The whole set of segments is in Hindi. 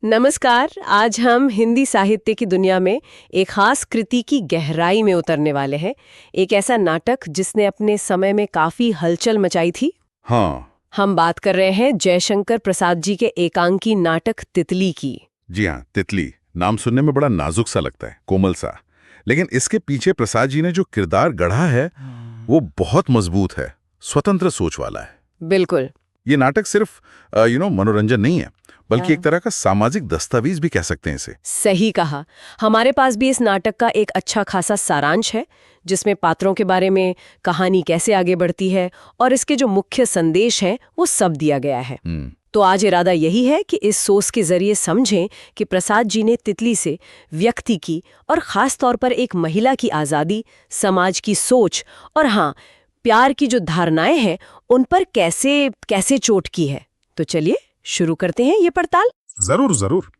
नमस्कार। आज हम हिंदी साहित्य की दुनिया में एक खास कृति की गहराई में उतरने वाले हैं। एक ऐसा नाटक जिसने अपने समय में काफी हलचल मचाई थी। हाँ। हम बात कर रहे हैं जयशंकर प्रसाद जी के एकांकी नाटक तितली की। जी हाँ, तितली नाम सुनने में बड़ा नाजुक सा लगता है, कोमल सा। लेकिन इसके पीछे प्रसाद जी ने जो किरदार गढ़ा है वो बहुत मजबूत है, स्वतंत्र सोच वाला है। बिल्कुल। ये नाटक सिर्फ मनोरंजन नहीं है, बल्कि एक तरह का सामाजिक दस्तावेज भी कह सकते हैं इसे। सही कहा। हमारे पास भी इस नाटक का एक अच्छा खासा सारांश है, जिसमें पात्रों के बारे में, कहानी कैसे आगे बढ़ती है और इसके जो मुख्य संदेश हैं वो सब दिया गया है। तो आज इरादा यही है कि इस सोच के जरिए समझें कि प्रसाद जी ने तितली से व्यक्ति की और खास तौर पर एक महिला की आज़ादी, समाज की सोच और हाँ, प्यार की जो धारणाएं हैं उन पर कैसे कैसे चोट की है। तो चलिए शुरू करते हैं ये पड़ताल। जरूर जरूर।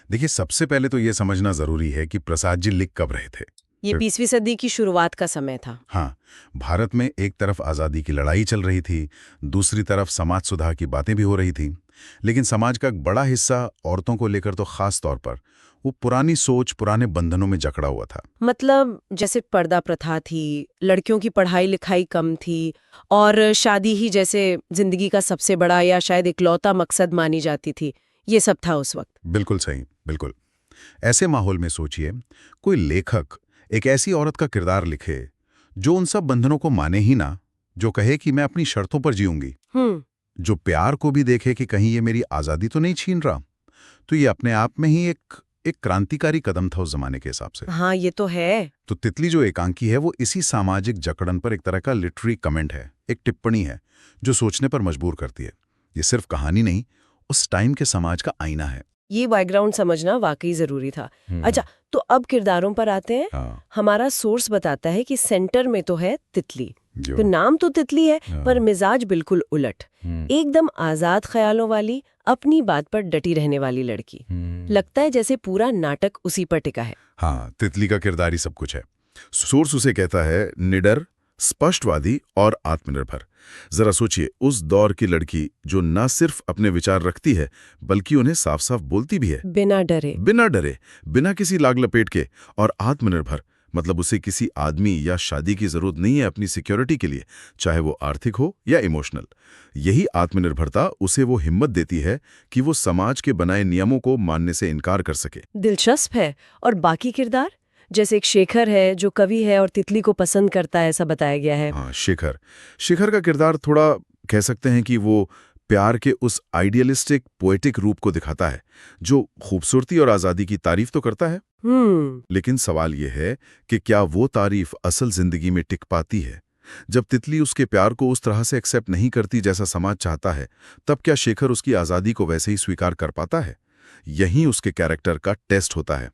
देखिए, सबसे पहले तो ये समझना जरूरी है कि प्रसाद जी लिख कब रहे थे। ये 20वीं सदी की शुरुआत का समय था। हाँ, भारत में एक तरफ आज़ादी की लड़ाई चल रही थी, दूसरी तरफ समाज सुधार की बातें भी हो रही थी। लेकिन समाज का एक बड़ा हिस्सा औरतों को लेकर तो खास तौर पर वो पुरानी सोच, पुराने बंधनों में जकड़ा हुआ था। मतलब जैसे पर्दा प्रथा थी, लड़कियों की पढ़ाई लिखाई कम थी और शादी ही जैसे जिंदगी का सबसे बड़ा या शायद इकलौता मकसद मानी जाती थी। ये सब था उस वक्त। बिल्कुल सही, बिल्कुल। ऐसे माहौल में सोचिए, कोई लेखक एक ऐसी औरत का किरदार लिखे जो उन सब बंधनों को माने ही ना, जो कहे कि मैं अपनी शर्तों पर जीऊंगी, जो प्यार को भी देखे कि कहीं ये मेरी आज़ादी तो नहीं छीन रहा। तो ये अपने आप में ही एक क्रांतिकारी कदम था उस जमाने के हिसाब से। हाँ, ये तो है। तो तितली जो एकांकी है वो इसी सामाजिक जकड़न पर एक तरह का लिटरेरी कमेंट है, एक टिप्पणी है जो सोचने पर मजबूर करती है। ये सिर्फ कहानी नहीं, उस टाइम के समाज का आईना है। ये बैकग्राउंड समझना वाकई जरूरी था। अच्छा, तो अब किरदारों पर आते हैं। हाँ। हमारा सोर्स बताता है कि सेंटर में तो है तितली। जो तो नाम तो तितली है, हाँ। पर मिजाज बिल्कुल उलट। एकदम आजाद ख्यालों वाली, अपनी बात पर डटी रहने वाली लड़की। लगता है जैसे पूरा नाटक उसी पर टिका है। हाँ, तितली का किरदार ही सब कुछ है। सोर्स उसे कहता है निडर, स्पष्टवादी और आत्मनिर्भर। जरा सोचिए, उस दौर की लड़की जो न सिर्फ अपने विचार रखती है बल्कि उन्हें साफ साफ बोलती भी है, बिना डरे। बिना किसी लाग लपेट के। और आत्मनिर्भर मतलब उसे किसी आदमी या शादी की जरूरत नहीं है अपनी सिक्योरिटी के लिए, चाहे वो आर्थिक हो या इमोशनल। यही आत्मनिर्भरता उसे वो हिम्मत देती है कि वो समाज के बनाए नियमों को मानने से इनकार कर सके। दिलचस्प है। और बाकी किरदार, जैसे एक शेखर है जो कवि है और तितली को पसंद करता है, ऐसा बताया गया है। हाँ, शेखर का किरदार थोड़ा कह सकते हैं कि वो प्यार के उस आइडियलिस्टिक पोएटिक रूप को दिखाता है जो खूबसूरती और आज़ादी की तारीफ तो करता है। लेकिन सवाल यह है कि क्या वो तारीफ असल जिंदगी में टिक पाती है? जब तितली उसके प्यार को उस तरह से एक्सेप्ट नहीं करती जैसा समाज चाहता है, तब क्या शेखर उसकी आज़ादी को वैसे ही स्वीकार कर पाता है? यही उसके कैरेक्टर का टेस्ट होता है।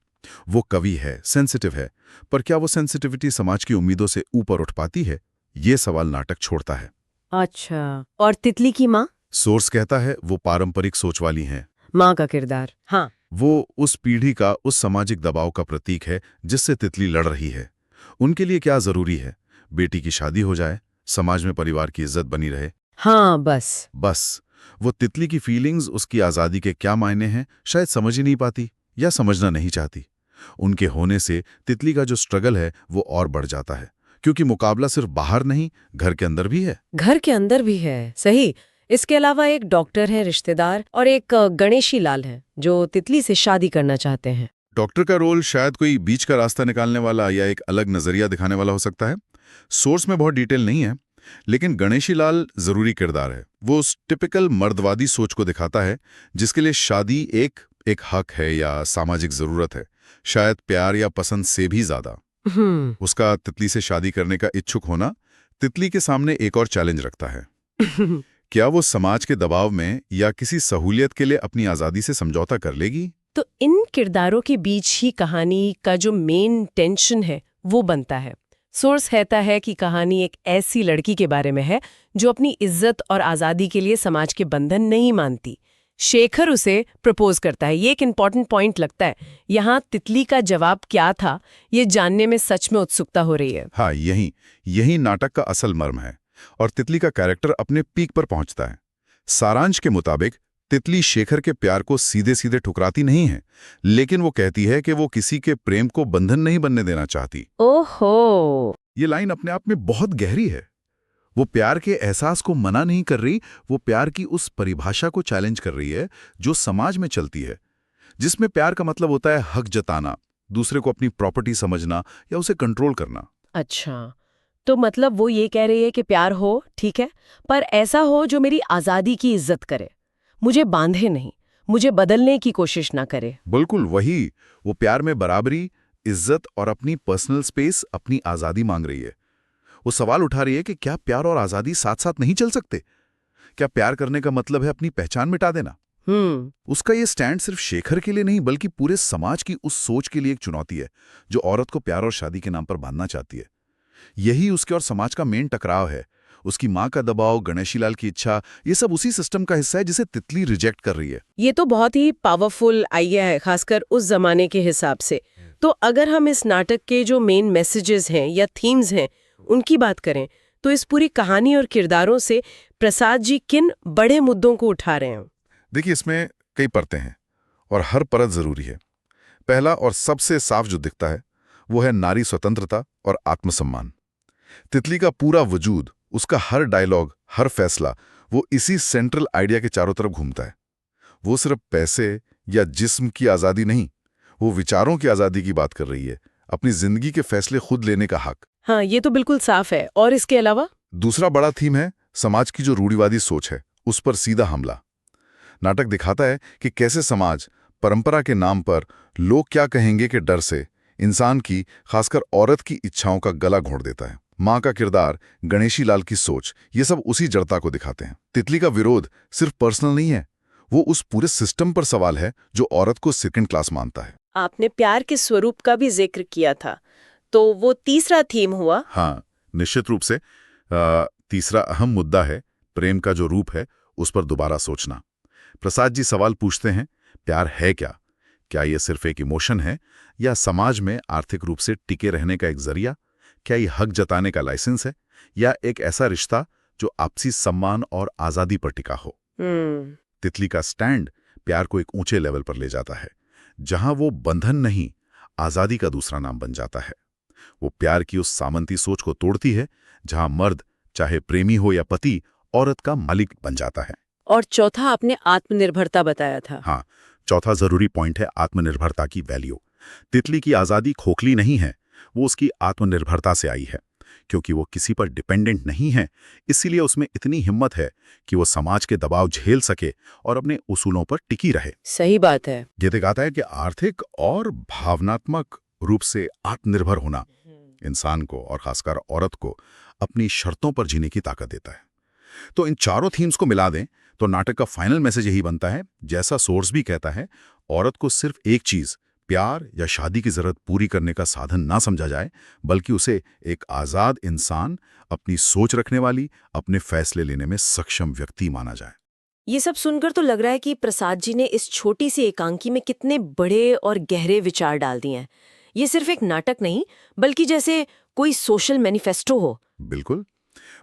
वो कवि है, सेंसिटिव है, पर क्या वो सेंसिटिविटी समाज की उम्मीदों से ऊपर उठ पाती है? ये सवाल नाटक छोड़ता है। अच्छा, और तितली की माँ? सोर्स कहता है वो पारंपरिक सोच वाली हैं। माँ का किरदार, हाँ, वो उस पीढ़ी का, उस सामाजिक दबाव का प्रतीक है जिससे तितली लड़ रही है। उनके लिए क्या जरूरी है? बेटी की शादी हो जाए, समाज में परिवार की इज्जत बनी रहे। हाँ, बस। वो तितली की फीलिंग्स, उसकी आज़ादी के क्या मायने हैं, शायद समझ ही नहीं पाती या समझना नहीं चाहती। उनके होने से तितली का जो स्ट्रगल है वो और बढ़ जाता है, क्योंकि मुकाबला सिर्फ बाहर नहीं, घर के अंदर भी है। घर के अंदर भी है, सही। इसके अलावा एक डॉक्टर है रिश्तेदार और एक गणेशी लाल है जो तितली से शादी करना चाहते हैं। डॉक्टर का रोल शायद कोई बीच का रास्ता निकालने वाला या एक अलग नजरिया दिखाने वाला हो सकता है। सोर्स में बहुत डिटेल नहीं है, लेकिन गणेशी लाल जरूरी किरदार है। वो उस टिपिकल मर्दवादी सोच को दिखाता है जिसके लिए शादी एक हक है या सामाजिक जरूरत है, शायद प्यार या पसंद से भी ज्यादा। उसका तितली से शादी करने का इच्छुक होना तितली के सामने एक और चैलेंज रखता है। क्या वो समाज के दबाव में या किसी सहूलियत के लिए अपनी आज़ादी से समझौता कर लेगी? तो इन किरदारों के बीच ही कहानी का जो मेन टेंशन है वो बनता है। सोर्स कहता है कि कहानी एक ऐसी लड़की के बारे में है जो अपनी इज्जत और आज़ादी के लिए समाज के बंधन नहीं मानती। शेखर उसे प्रपोज करता है। ये एक इम्पॉर्टेंट पॉइंट लगता है। यहाँ तितली का जवाब क्या था, ये जानने में सच में उत्सुकता हो रही है। हाँ, यही नाटक का असल मर्म है। और तितली का कैरेक्टर अपने पीक पर पहुंचता है। सारांश के मुताबिक तितली शेखर के प्यार को सीधे सीधे ठुकराती नहीं है, लेकिन वो कहती है कि वो किसी के प्रेम को बंधन नहीं बनने देना चाहती। ओहो। ये लाइन अपने आप में बहुत गहरी है। वो प्यार के एहसास को मना नहीं कर रही, वो प्यार की उस परिभाषा को चैलेंज कर रही है जो समाज में चलती है, जिसमें प्यार का मतलब होता है हक जताना, दूसरे को अपनी प्रॉपर्टी समझना या उसे कंट्रोल करना। अच्छा, तो मतलब वो ये कह रही है कि प्यार हो, ठीक है, पर ऐसा हो जो मेरी आज़ादी की इज्जत करे, मुझे बांधे नहीं, मुझे बदलने की कोशिश ना करे। बिल्कुल वही। वो प्यार में बराबरी, इज्जत और अपनी पर्सनल स्पेस, अपनी आज़ादी मांग रही है। वो सवाल उठा रही है कि क्या प्यार और आज़ादी साथ साथ नहीं चल सकते? क्या प्यार करने का मतलब है अपनी पहचान मिटा देना? उसका ये स्टैंड सिर्फ शेखर के लिए नहीं, बल्कि पूरे समाज की उस सोच के लिए एक चुनौती है जो औरत को प्यार और शादी के नाम पर बांधना चाहती है। यही उसके और समाज का मेन टकराव है। उसकी माँ का दबाव, गणेशीलाल की इच्छा, ये सब उसी सिस्टम का हिस्सा है जिसे तितली रिजेक्ट कर रही है। ये तो बहुत ही पावरफुल आइडिया है, खासकर उस जमाने के हिसाब से। तो अगर हम इस नाटक के जो मेन मैसेजेस हैं या थीम्स हैं उनकी बात करें, तो इस पूरी कहानी और किरदारों से प्रसाद जी किन बड़े मुद्दों को उठा रहे हैं? देखिए, इसमें कई परतें हैं और हर परत जरूरी है। पहला और सबसे साफ जो दिखता है वो है नारी स्वतंत्रता और आत्मसम्मान। तितली का पूरा वजूद, उसका हर डायलॉग, हर फैसला, वो इसी सेंट्रल आइडिया के चारों तरफ घूमता है। वो सिर्फ पैसे या जिस्म की आज़ादी नहीं, वो विचारों की आज़ादी की बात कर रही है, अपनी जिंदगी के फैसले खुद लेने का हक। हाँ, ये तो बिल्कुल साफ है। और इसके अलावा दूसरा बड़ा थीम है समाज की जो रूढ़िवादी सोच है, उस पर सीधा हमला। नाटक दिखाता है कि कैसे समाज, परंपरा के नाम पर, लोग क्या कहेंगे के डर से इंसान की, खासकर औरत की इच्छाओं का गला घोंट देता है। माँ का किरदार, गणेशीलाल की सोच, ये सब उसी जड़ता को दिखाते हैं। तितली का विरोध सिर्फ पर्सनल नहीं है, वो उस पूरे सिस्टम पर सवाल है जो औरत को सेकंड क्लास मानता है। आपने प्यार के स्वरूप का भी जिक्र किया था, तो वो तीसरा थीम हुआ। हाँ, निश्चित रूप से तीसरा अहम मुद्दा है प्रेम का जो रूप है, उस पर दोबारा सोचना। प्रसाद जी सवाल पूछते हैं, प्यार है क्या? क्या ये सिर्फ एक इमोशन है या समाज में आर्थिक रूप से टिके रहने का एक जरिया? क्या ये हक जताने का लाइसेंस है या एक ऐसा रिश्ता जो आपसी सम्मान और आज़ादी पर टिका हो? तितली का स्टैंड प्यार को एक ऊंचे लेवल पर ले जाता है, जहां वो बंधन नहीं, आज़ादी का दूसरा नाम बन जाता है। वो प्यार की उस सामंती सोच को तोड़ती है जहां मर्द, चाहे प्रेमी हो या पति, औरत का मालिक बन जाता है। और चौथा आपने आत्मनिर्भरता बताया था। हाँ, चौथा जरूरी पॉइंट है आत्मनिर्भरता की वैल्यू। तितली की आज़ादी खोखली नहीं है, वो उसकी आत्मनिर्भरता से आई है। क्योंकि वो किसी पर डिपेंडेंट नहीं है, इसीलिए उसमें इतनी हिम्मत है कि वो समाज के दबाव झेल सके और अपने उसूलों पर टिकी रहे। सही बात है। ये दिखाता है कि आर्थिक और भावनात्मक रूप से आत्मनिर्भर होना इंसान को, और खासकर औरत को, अपनी शर्तों पर जीने की ताकत देता है। तो इन चारों थीम्स को मिला दें तो नाटक का फाइनल मैसेज यही बनता है, जैसा सोर्स भी कहता है, औरत को सिर्फ एक चीज, प्यार या शादी की जरूरत पूरी करने का साधन ना समझा जाए, बल्कि उसे एक आजाद इंसान, अपनी सोच रखने वाली, अपने फैसले लेने में सक्षम व्यक्ति माना जाए। ये सब सुनकर तो लग रहा है कि प्रसाद जी ने इस छोटी सी एकांकी में कितने बड़े और गहरे विचार डाल दिए हैं। ये सिर्फ एक नाटक नहीं, बल्कि जैसे कोई सोशल मैनिफेस्टो हो। बिल्कुल,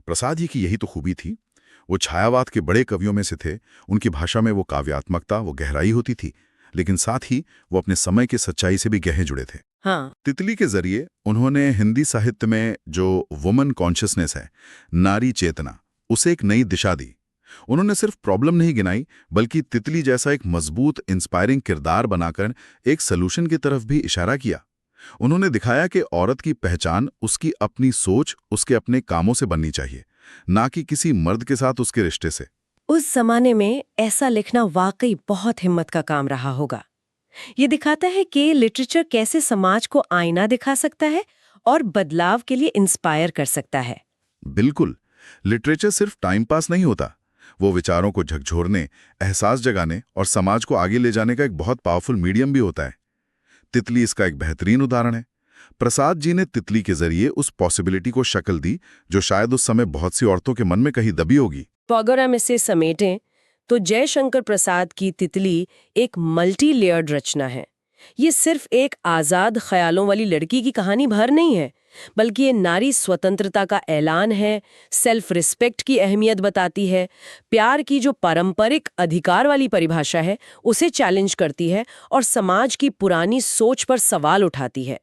प्रसाद जी की यही तो खूबी थी। वो छायावाद के बड़े कवियों में से थे। उनकी भाषा में वो काव्यात्मकता, वो गहराई होती थी, लेकिन साथ ही वो अपने समय की सच्चाई से भी गहरे जुड़े थे। हाँ। तितली के जरिए उन्होंने हिंदी साहित्य में जो वुमन कॉन्शियसनेस है, नारी चेतना, उसे एक नई दिशा दी। उन्होंने सिर्फ प्रॉब्लम नहीं गिनाई, बल्कि तितली जैसा एक मजबूत, इंस्पायरिंग किरदार बनाकर एक सलूशन की तरफ भी इशारा किया। उन्होंने दिखाया कि औरत की पहचान उसकी अपनी सोच, उसके अपने कामों से बननी चाहिए, ना कि किसी मर्द के साथ उसके रिश्ते से। उस जमाने में ऐसा लिखना वाकई बहुत हिम्मत का काम रहा होगा। ये दिखाता है कि लिटरेचर कैसे समाज को आईना दिखा सकता है और बदलाव के लिए इंस्पायर कर सकता है। बिल्कुल, लिटरेचर सिर्फ टाइम पास नहीं होता, वो विचारों को झकझोरने, एहसास जगाने और समाज को आगे ले जाने का एक बहुत पावरफुल मीडियम भी होता है। तितली इसका एक बेहतरीन उदाहरण है। प्रसाद जी ने तितली के जरिए उस पॉसिबिलिटी को शक्ल दी जो शायद उस समय बहुत सी औरतों के मन में कहीं दबी होगी। तो अगर हम इसे समेटें तो जयशंकर प्रसाद की तितली एक मल्टी लेयर्ड रचना है, ये सिर्फ एक आज़ाद ख्यालों वाली लड़की की कहानी भर नहीं है, बल्कि ये नारी स्वतंत्रता का ऐलान है, सेल्फ रिस्पेक्ट की अहमियत बताती है, प्यार की जो पारंपरिक अधिकार वाली परिभाषा है उसे चैलेंज करती है और समाज की पुरानी सोच पर सवाल उठाती है।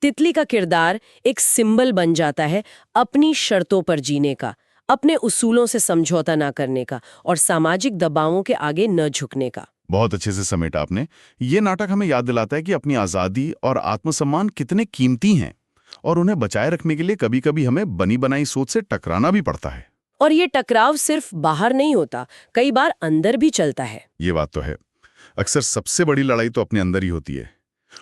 तितली का किरदार एक सिंबल बन जाता है अपनी शर्तों पर जीने का, अपने उसूलों से समझौता ना करने का और सामाजिक दबावों के आगे न झुकने का। बहुत अच्छे से समेटा आपने। ये नाटक हमें याद दिलाता है कि अपनी आज़ादी और आत्मसम्मान कितने कीमती हैं और उन्हें बचाए रखने के लिए कभी-कभी हमें बनी बनाई सोच से टकराना भी पड़ता है। और ये टकराव सिर्फ बाहर नहीं होता, कई बार अंदर भी चलता है। ये बात तो है। अक्सर सबसे बड़ी लड़ाई तो अपने अंदर ही होती है।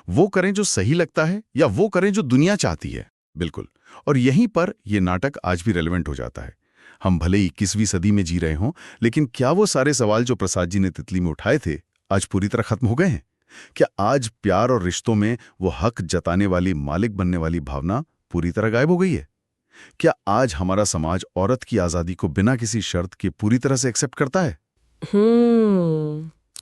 वो करें जो सही लगता है या वो करें जो दुनिया चाहती है। बिल्कुल। और यहीं पर ये नाटक आज भी रेलेवेंट हो जाता है। हम भले ही 21वीं सदी में जी रहे हों, लेकिन क्या वो सारे सवाल जो प्रसाद जी ने तितली में उठाए थे आज पूरी तरह खत्म हो गए हैं? क्या आज प्यार और रिश्तों में वो हक जताने वाली, मालिक बनने वाली भावना पूरी तरह गायब हो गई है? क्या आज हमारा समाज औरत की आज़ादी को बिना किसी शर्त के पूरी तरह से एक्सेप्ट करता है?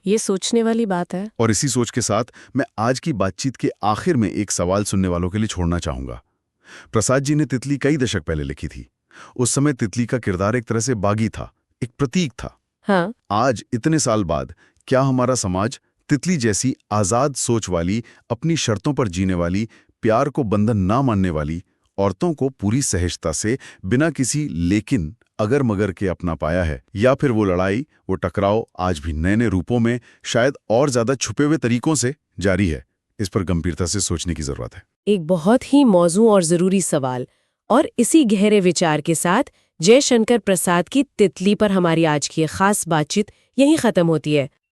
ये सोचने वाली बात है। और इसी सोच के साथ मैं आज की बातचीत के आखिर में एक सवाल सुनने वालों के लिए छोड़ना चाहूंगा। प्रसाद जी ने तितली कई दशक पहले लिखी थी। उस समय तितली का किरदार एक तरह से बागी था, एक प्रतीक था। हाँ। आज इतने साल बाद क्या हमारा समाज तितली जैसी आजाद सोच वाली, अपनी शर्तों पर जीने वाली, प्यार को बंधन ना मानने वाली औरतों को पूरी सहजता से बिना किसी लेकिन अगर मगर के अपना पाया है? या फिर वो लड़ाई, वो टकराव आज भी नए नए रूपों में, शायद और ज्यादा छुपे हुए तरीकों से जारी है? इस पर गंभीरता से सोचने की जरूरत है। एक बहुत ही मौजू और जरूरी सवाल। और इसी गहरे विचार के साथ जयशंकर प्रसाद की तितली पर हमारी आज की खास बातचीत यहीं खत्म होती है।